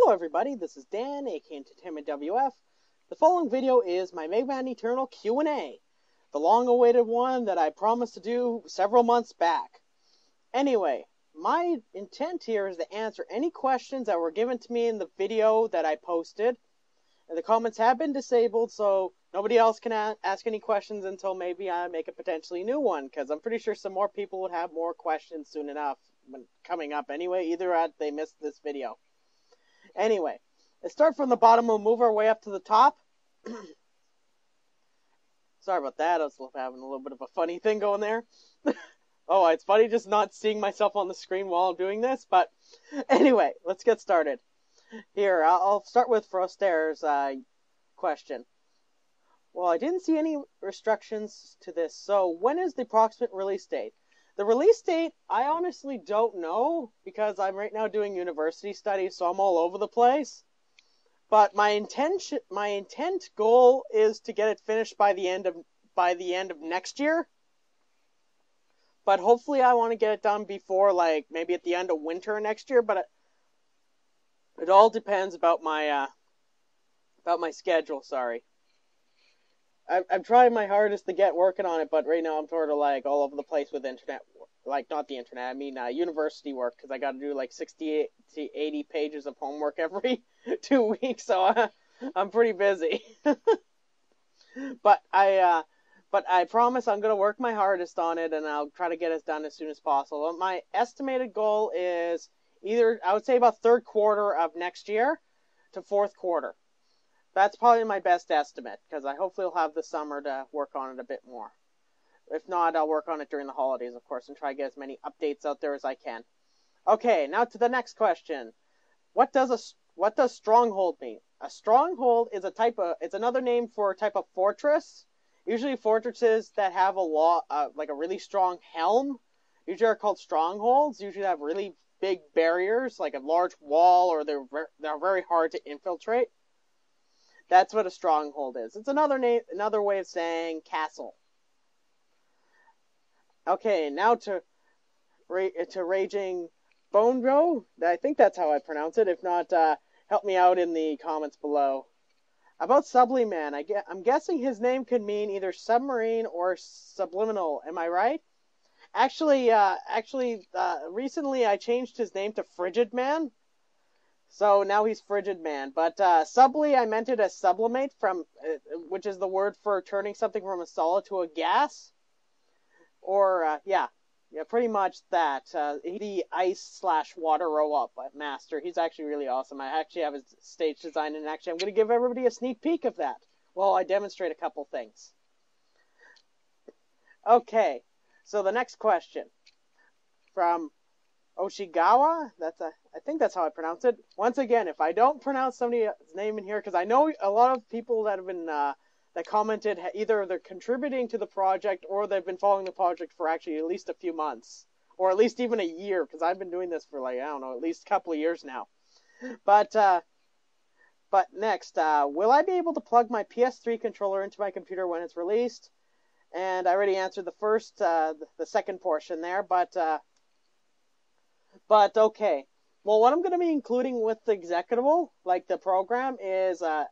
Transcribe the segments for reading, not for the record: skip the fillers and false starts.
Hello everybody, this is Dan, aka Entertainment WF. The following video is my Mega Man Eternal Q&A, the long-awaited one that I promised to do several months back. Anyway, my intent here is to answer any questions that were given to me in the video that I posted. And the comments have been disabled, so nobody else can ask any questions until maybe I make a potentially new one, because I'm pretty sure some more people would have more questions soon enough when coming up anyway, either they missed this video. Anyway, let's start from the bottom and move our way up to the top. Sorry about that, I was having a little bit of a funny thing going there. Oh, it's funny just not seeing myself on the screen while I'm doing this, but anyway, let's get started. Here, I'll start with Froster's question. Well, I didn't see any restrictions to this, so when is the approximate release date? The release date, I honestly don't know, because I'm right now doing university studies, so I'm all over the place. But my intent goal is to get it finished by the end of next year. But hopefully I want to get it done before, like, maybe at the end of winter next year, but it all depends about my schedule, sorry. I'm trying my hardest to get working on it, but right now I'm sort of like all over the place with internet, like not the internet, I mean university work, because I got to do like 60 to 80 pages of homework every 2 weeks, so I'm pretty busy. But I promise I'm going to work my hardest on it, and I'll try to get it done as soon as possible. My estimated goal is either, I would say about third quarter of next year to fourth quarter. That's probably my best estimate, because I hopefully will have the summer to work on it a bit more. If not, I'll work on it during the holidays, of course, and try to get as many updates out there as I can. Okay, now to the next question. What does stronghold mean? A stronghold is it's another name for a type of fortress. Usually fortresses that have like a really strong helm, usually are called strongholds. Usually have really big barriers, like a large wall, or they're very hard to infiltrate. That's what a stronghold is. It's another way of saying castle. Okay, now to Raging Bonjo. I think that's how I pronounce it. If not, help me out in the comments below. About Subliman, I'm guessing his name could mean either submarine or subliminal. Am I right? Actually, recently I changed his name to Frigid Man. So now he's Frigid Man. But subli, I meant it as sublimate, which is the word for turning something from a solid to a gas. Or, yeah, pretty much that. The ice/water robot master. He's actually really awesome. I actually have his stage design, and actually I'm going to give everybody a sneak peek of that while I demonstrate a couple things. Okay, so the next question from Oshigawa, I think that's how I pronounce it. Once again, if I don't pronounce somebody's name in here, because I know a lot of people that have been that commented, either they're contributing to the project or they've been following the project for actually at least a few months, or at least even a year, because I've been doing this for, like, I don't know, at least a couple of years now. But next, will I be able to plug my PS3 controller into my computer when it's released? And I already answered the second portion there, but okay. Well, what I'm going to be including with the executable, like the program, is a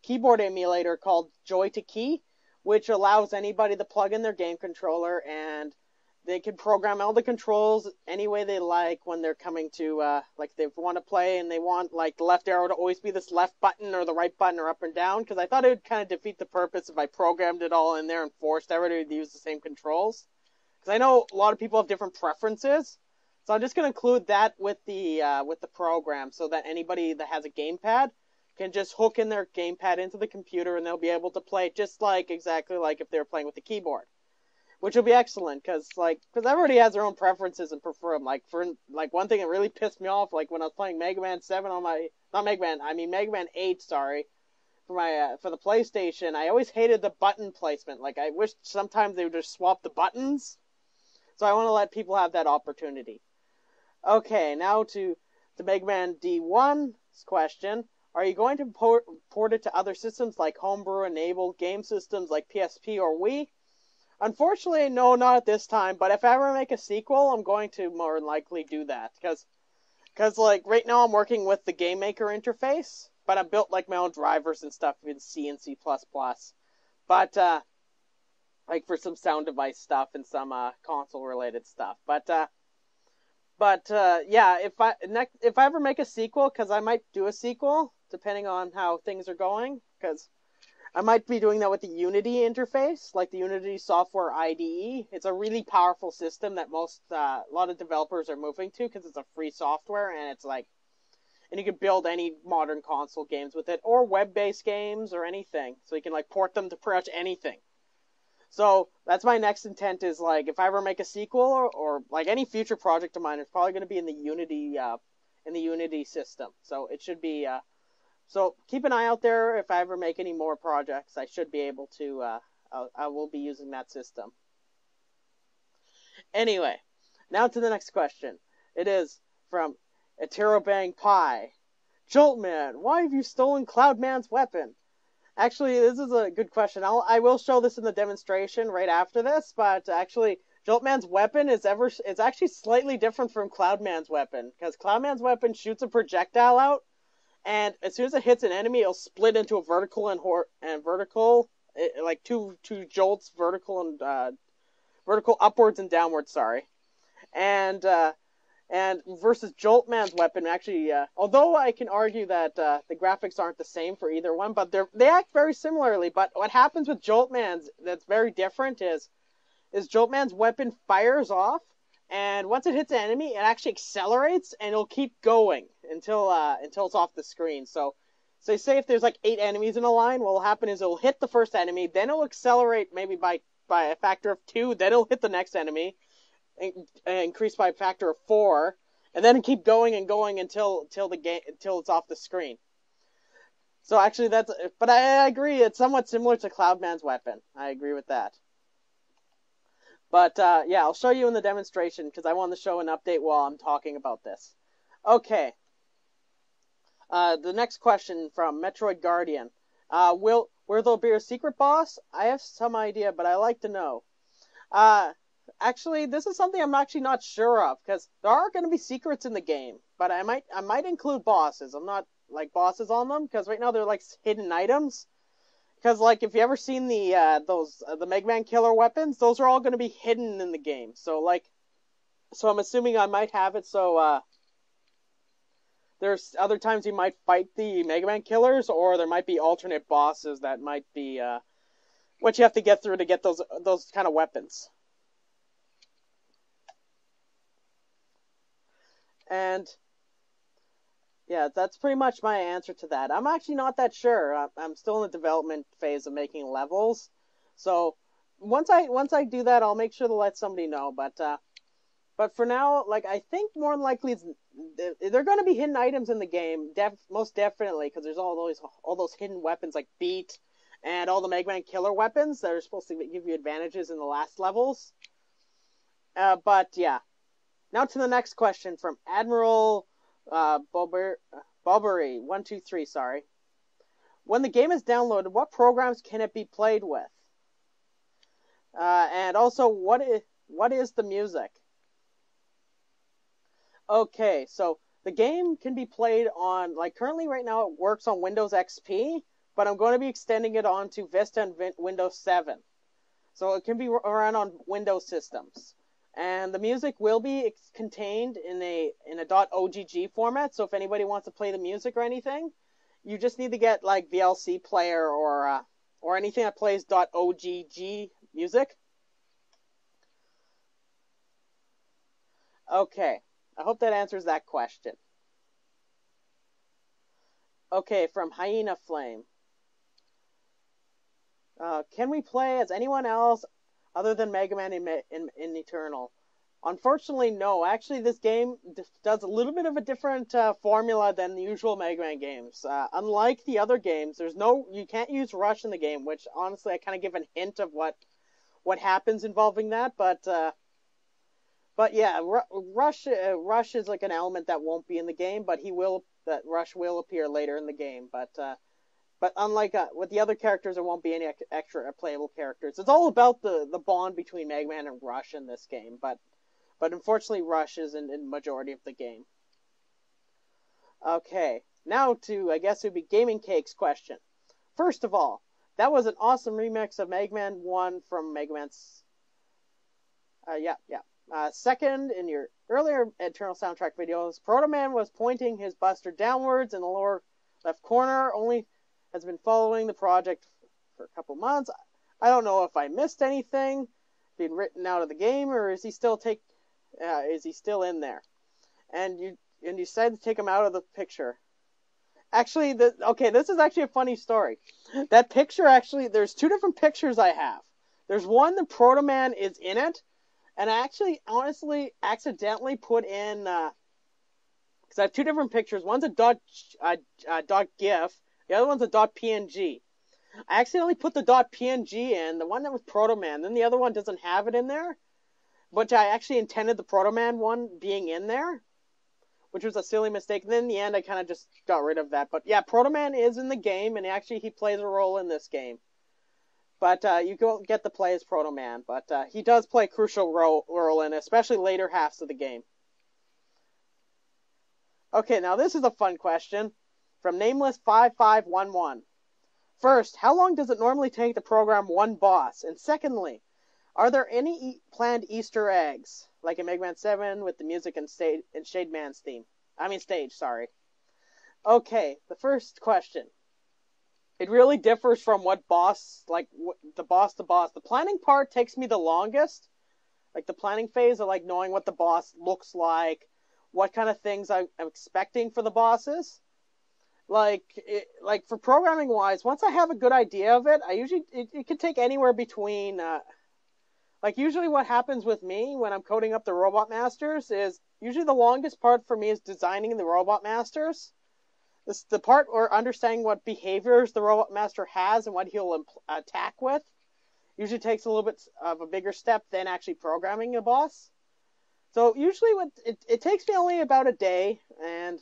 keyboard emulator called Joy2Key, which allows anybody to plug in their game controller, and they can program all the controls any way they like when they're coming to, like, they want to play and they want, like, the left arrow to always be this left button or the right button or up and down, because I thought it would kind of defeat the purpose if I programmed it all in there and forced everybody to use the same controls. Because I know a lot of people have different preferences. So I'm just going to include that with the program, so that anybody that has a gamepad can just hook in their gamepad into the computer, and they'll be able to play just exactly like if they were playing with the keyboard, which will be excellent, because everybody has their own preferences and prefer them. Like, one thing that really pissed me off, like when I was playing Mega Man 7 on Mega Man 8, sorry, for the PlayStation, I always hated the button placement. Like, I wish sometimes they would just swap the buttons. So I want to let people have that opportunity. Okay, now to Mega Man D1's question. Are you going to port it to other systems like homebrew-enabled game systems like PSP or Wii? Unfortunately, no, not at this time, but if I ever make a sequel, I'm going to more than likely do that, because Because, like, right now I'm working with the Game Maker interface, but I built, like, my own drivers and stuff in C and C++. But, like, for some sound device stuff and some console-related stuff. Yeah, if I ever make a sequel, because I might do a sequel, depending on how things are going, because I might be doing that with the Unity interface, like the Unity Software IDE. It's a really powerful system that a lot of developers are moving to because it's a free software and it's like, and you can build any modern console games with it or web-based games or anything. So you can like port them to pretty much anything. So that's my next intent is like if I ever make a sequel or like any future project of mine, it's probably going to be in the Unity system. So it should be. So keep an eye out there. If I ever make any more projects, I should be able to. I will be using that system. Anyway, now to the next question. It is from Eterobang Pie. Joltman, why have you stolen Cloudman's weapon? Actually, this is a good question. I will show this in the demonstration right after this, but actually, Joltman's weapon is actually slightly different from Cloudman's weapon because Cloudman's weapon shoots a projectile out. And as soon as it hits an enemy, it'll split into a vertical and vertical, like two jolts, vertical and vertical upwards and downwards. Sorry, and versus Joltman's weapon, actually, although I can argue that the graphics aren't the same for either one, but they act very similarly. But what happens with Joltman's that's very different is Joltman's weapon fires off. And once it hits an enemy, it actually accelerates and it'll keep going until it's off the screen. So say if there's like 8 enemies in a line, what will happen is it'll hit the first enemy, then it'll accelerate maybe by a factor of 2, then it'll hit the next enemy, and increase by a factor of 4, and then keep going and going until it's off the screen. So actually but I agree, it's somewhat similar to Cloudman's weapon. I agree with that. But yeah, I'll show you in the demonstration because I want to show an update while I'm talking about this. Okay. The next question from Metroid Guardian. Will there be a secret boss? I have some idea, but I like to know. Actually, this is something I'm actually not sure of because there are going to be secrets in the game, but I might include bosses. I'm not like bosses on them because right now they're like hidden items. Because, like, if you ever seen the Mega Man killer weapons, those are all going to be hidden in the game. So I'm assuming I might have it so, there's other times you might fight the Mega Man killers, or there might be alternate bosses that might be, what you have to get through to get those kind of weapons. And yeah, that's pretty much my answer to that. I'm actually not that sure. I'm still in the development phase of making levels. So once I do that, I'll make sure to let somebody know. But for now, like I think more than likely they're going to be hidden items in the game, most definitely, because there's all those hidden weapons like Beat and all the Mega Man killer weapons that are supposed to give you advantages in the last levels. But yeah, now to the next question from Admiral. Bobbery 123, sorry. When the game is downloaded, what programs can it be played with? And also, what is the music? Okay, so the game can be played on, like currently right now it works on Windows XP, but I'm going to be extending it on to Vista and Windows 7. So it can be run on Windows systems. And the music will be contained in a .ogg format. So if anybody wants to play the music or anything, you just need to get like VLC player or anything that plays .ogg music. Okay, I hope that answers that question. Okay, from Hyena Flame. Can we play as anyone else other than Mega Man in Eternal? Unfortunately, no. Actually, this game does a little bit of a different formula than the usual Mega Man games. Unlike the other games, you can't use Rush in the game, which honestly I kind of give a hint of what happens involving that. But yeah, Rush is like an element that won't be in the game, but Rush will appear later in the game. But unlike with the other characters, there won't be any extra playable characters. It's all about the bond between Mega Man and Rush in this game. But unfortunately, Rush isn't in the majority of the game. Okay, now to, I guess it would be Gaming Cake's question. First of all, that was an awesome remix of Mega Man 1 from Mega Man's... yeah. Second, in your earlier Eternal soundtrack videos, Proto Man was pointing his buster downwards in the lower left corner, only has been following the project for a couple months. I don't know if I missed anything being written out of the game, or is he still in there? And you decided to take him out of the picture. Actually, this is actually a funny story. That picture, actually, there's two different pictures I have. There's one that Proto Man is in it, and I actually, honestly, accidentally put in, because I have two different pictures. One's a .gif, the other one's a .png. I accidentally put the .png in, the one that was Proto Man, then the other one doesn't have it in there, which I actually intended the Proto Man one being in there, which was a silly mistake. And then in the end, I kind of just got rid of that. But yeah, Proto Man is in the game, and actually he plays a role in this game. But you don't get to play as Proto Man, but he does play a crucial role in especially later halves of the game. Okay, now this is a fun question from Nameless5511. First, how long does it normally take to program one boss? And secondly, are there any planned Easter eggs, like in Mega Man 7 with the music and Shade Man's theme? Stage, sorry. Okay, the first question. It really differs from what boss, like the boss to boss. The planning part takes me the longest. Like the planning phase of like knowing what the boss looks like, what kind of things I'm expecting for the bosses. Like for programming wise, once I have a good idea of it, it could take anywhere between usually what happens with me when I'm coding up the Robot Masters is usually the longest part for me is designing the Robot Masters. The part or understanding what behaviors the Robot Master has and what he'll attack with usually takes a little bit of a bigger step than actually programming a boss. So usually it takes me only about a day, and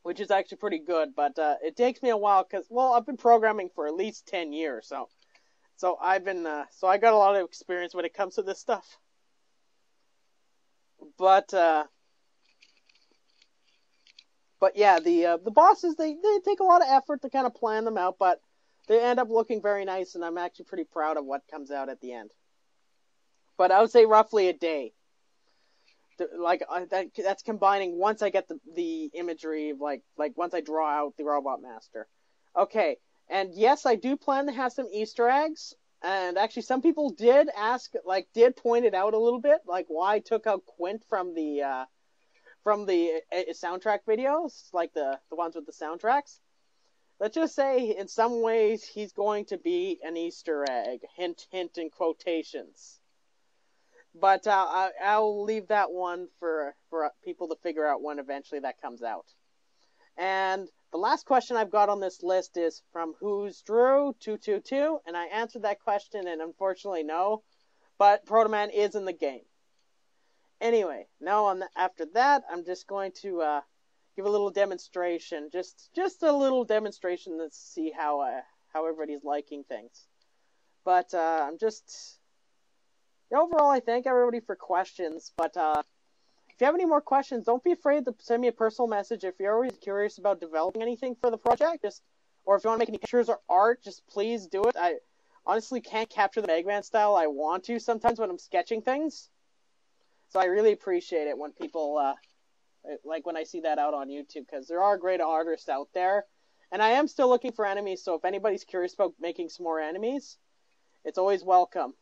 which is actually pretty good, but it takes me a while because, well, I've been programming for at least 10 years, so I got a lot of experience when it comes to this stuff. But yeah, the bosses, they take a lot of effort to kind of plan them out, but they end up looking very nice, and I'm actually pretty proud of what comes out at the end. But I would say roughly a day. That's combining once I get the imagery of like once I draw out the Robot Master. Okay, and yes, I do plan to have some Easter eggs, and actually some people did point it out a little bit, like why I took out Quint from the soundtrack videos, like the ones with the soundtracks. Let's just say, in some ways, he's going to be an Easter egg. Hint, hint, in quotations. But I'll leave that one for people to figure out when eventually that comes out. And the last question I've got on this list is from Who's Drew 222, and I answered that question, and unfortunately no, but Proto Man is in the game. Anyway, now after that, I'm just going to give a little demonstration, just a little demonstration to see how everybody's liking things. But overall, I thank everybody for questions. But if you have any more questions, don't be afraid to send me a personal message. If you're always curious about developing anything for the project, or if you want to make any pictures or art, just please do it. I honestly can't capture the Mega Man style I want to sometimes when I'm sketching things. So I really appreciate it when people, when I see that out on YouTube, because there are great artists out there. And I am still looking for enemies, so if anybody's curious about making some more enemies, it's always welcome.